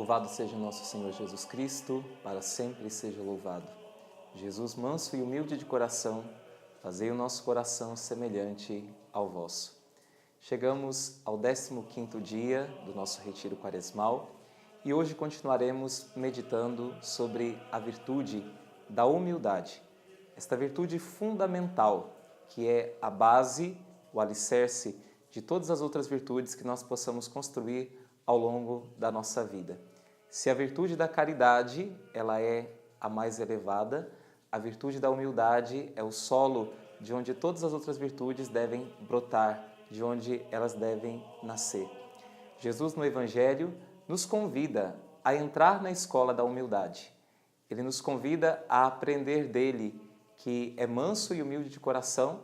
Louvado seja nosso Senhor Jesus Cristo, para sempre seja louvado. Jesus manso e humilde de coração, fazei o nosso coração semelhante ao vosso. Chegamos ao 15º dia do nosso retiro quaresmal e hoje continuaremos meditando sobre a virtude da humildade. Esta virtude fundamental, que é a base, o alicerce de todas as outras virtudes que nós possamos construir ao longo da nossa vida. Se a virtude da caridade, ela é a mais elevada, a virtude da humildade é o solo de onde todas as outras virtudes devem brotar, de onde elas devem nascer. Jesus no Evangelho nos convida a entrar na escola da humildade. Ele nos convida a aprender dele, que é manso e humilde de coração,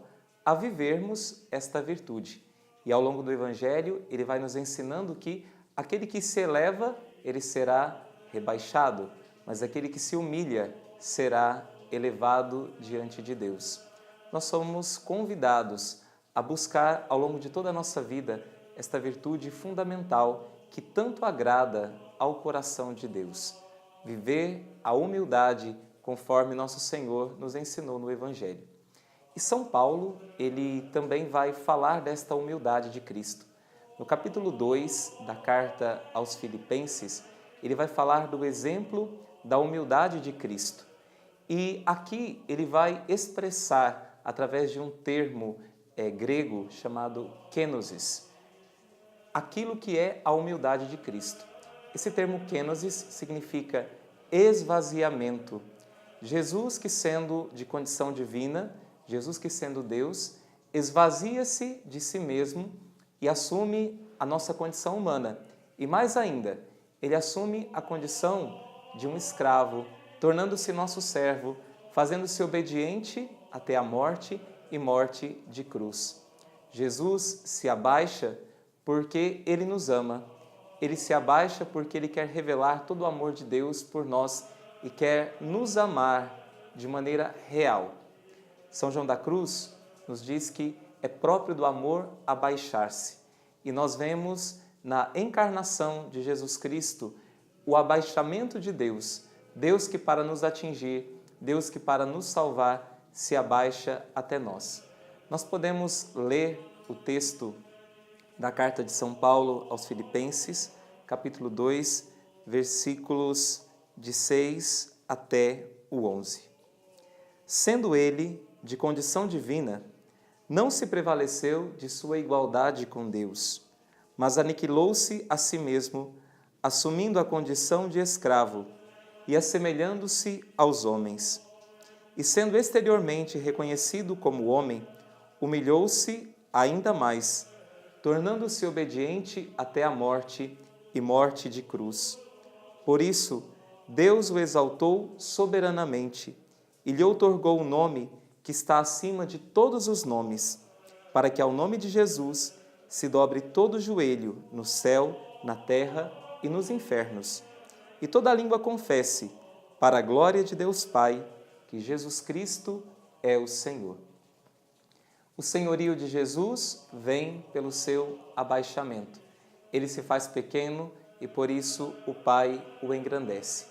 a vivermos esta virtude. E ao longo do Evangelho, ele vai nos ensinando que aquele que se eleva, ele será rebaixado, mas aquele que se humilha será elevado diante de Deus. Nós somos convidados a buscar ao longo de toda a nossa vida esta virtude fundamental que tanto agrada ao coração de Deus. Viver a humildade conforme nosso Senhor nos ensinou no Evangelho. E São Paulo, ele também vai falar desta humildade de Cristo. No capítulo 2 da carta aos Filipenses, ele vai falar do exemplo da humildade de Cristo. E aqui ele vai expressar, através de um termo grego chamado kenosis, aquilo que é a humildade de Cristo. Esse termo kenosis significa esvaziamento. Jesus, que sendo de condição divina, Jesus que sendo Deus, esvazia-se de si mesmo e assume a nossa condição humana. E mais ainda, ele assume a condição de um escravo, tornando-se nosso servo, fazendo-se obediente até a morte e morte de cruz. Jesus se abaixa porque ele nos ama. Ele se abaixa porque ele quer revelar todo o amor de Deus por nós e quer nos amar de maneira real. São João da Cruz nos diz que é próprio do amor abaixar-se. E nós vemos na encarnação de Jesus Cristo o abaixamento de Deus. Deus que para nos atingir, Deus que para nos salvar, se abaixa até nós. Nós podemos ler o texto da carta de São Paulo aos Filipenses, capítulo 2, versículos de 6 até o 11. Sendo ele de condição divina, não se prevaleceu de sua igualdade com Deus, mas aniquilou-se a si mesmo, assumindo a condição de escravo e assemelhando-se aos homens. E sendo exteriormente reconhecido como homem, humilhou-se ainda mais, tornando-se obediente até a morte e morte de cruz. Por isso, Deus o exaltou soberanamente e lhe outorgou o nome que está acima de todos os nomes, para que ao nome de Jesus se dobre todo o joelho no céu, na terra e nos infernos, e toda língua confesse, para a glória de Deus Pai, que Jesus Cristo é o Senhor. O senhorio de Jesus vem pelo seu abaixamento. Ele se faz pequeno e por isso o Pai o engrandece.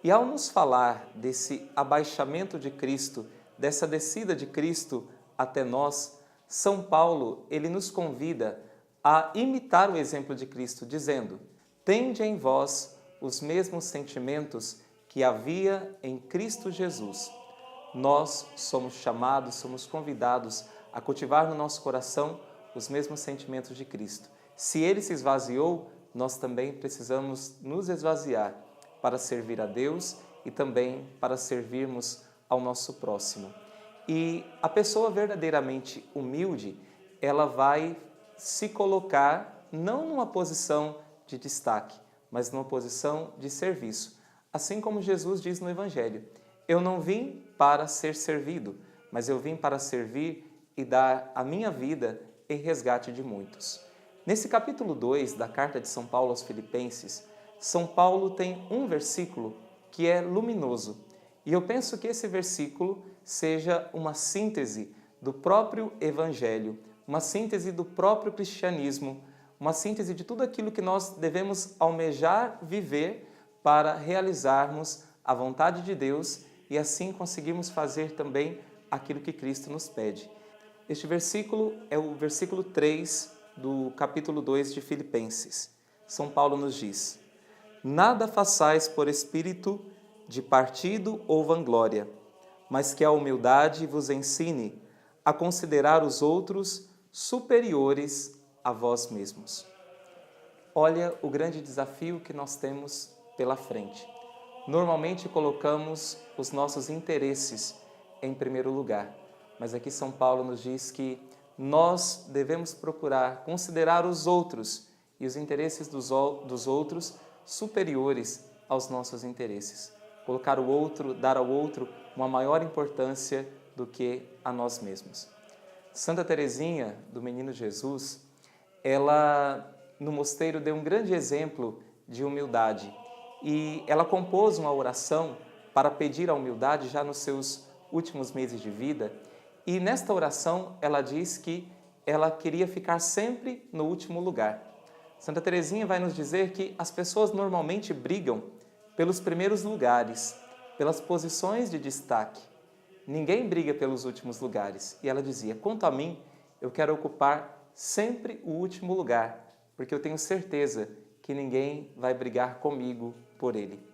E ao nos falar desse abaixamento de Cristo, dessa descida de Cristo até nós, São Paulo, ele nos convida a imitar o exemplo de Cristo, dizendo: tende em vós os mesmos sentimentos que havia em Cristo Jesus. Nós somos chamados, somos convidados a cultivar no nosso coração os mesmos sentimentos de Cristo. Se ele se esvaziou, nós também precisamos nos esvaziar para servir a Deus e também para servirmos ao nosso próximo. E a pessoa verdadeiramente humilde, ela vai se colocar não numa posição de destaque, mas numa posição de serviço. Assim como Jesus diz no Evangelho: eu não vim para ser servido, mas eu vim para servir e dar a minha vida em resgate de muitos. Nesse capítulo 2 da carta de São Paulo aos Filipenses, São Paulo tem um versículo que é luminoso. E eu penso que esse versículo seja uma síntese do próprio Evangelho, uma síntese do próprio cristianismo, uma síntese de tudo aquilo que nós devemos almejar viver para realizarmos a vontade de Deus e assim conseguirmos fazer também aquilo que Cristo nos pede. Este versículo é o versículo 3 do capítulo 2 de Filipenses. São Paulo nos diz: nada façais por espírito de partido ou vanglória, mas que a humildade vos ensine a considerar os outros superiores a vós mesmos. Olha o grande desafio que nós temos pela frente. Normalmente colocamos os nossos interesses em primeiro lugar, mas aqui São Paulo nos diz que nós devemos procurar considerar os outros e os interesses dos outros superiores aos nossos interesses. Colocar o outro, dar ao outro uma maior importância do que a nós mesmos. Santa Teresinha, do Menino Jesus, ela no mosteiro deu um grande exemplo de humildade e ela compôs uma oração para pedir a humildade já nos seus últimos meses de vida e nesta oração ela diz que ela queria ficar sempre no último lugar. Santa Teresinha vai nos dizer que as pessoas normalmente brigam pelos primeiros lugares, pelas posições de destaque. Ninguém briga pelos últimos lugares. E ela dizia, quanto a mim, eu quero ocupar sempre o último lugar, porque eu tenho certeza que ninguém vai brigar comigo por ele.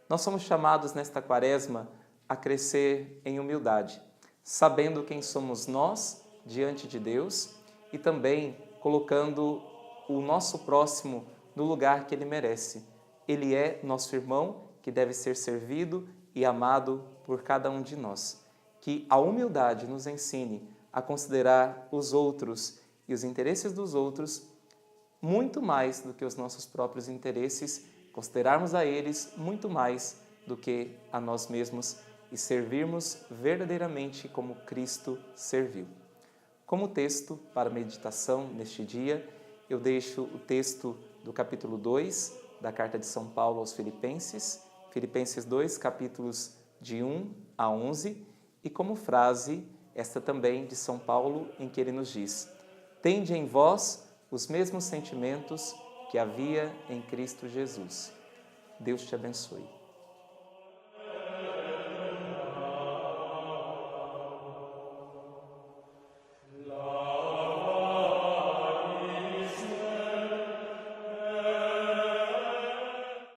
Nós somos chamados nesta quaresma a crescer em humildade, sabendo quem somos nós diante de Deus e também colocando o nosso próximo no lugar que ele merece. Ele é nosso irmão que deve ser servido e amado por cada um de nós. Que a humildade nos ensine a considerar os outros e os interesses dos outros muito mais do que os nossos próprios interesses, considerarmos a eles muito mais do que a nós mesmos e servirmos verdadeiramente como Cristo serviu. Como texto para meditação neste dia, eu deixo o texto do capítulo 2 da Carta de São Paulo aos Filipenses, Filipenses 2, capítulos de 1 a 11, e como frase, esta também de São Paulo, em que ele nos diz: tende em vós os mesmos sentimentos que havia em Cristo Jesus. Deus te abençoe.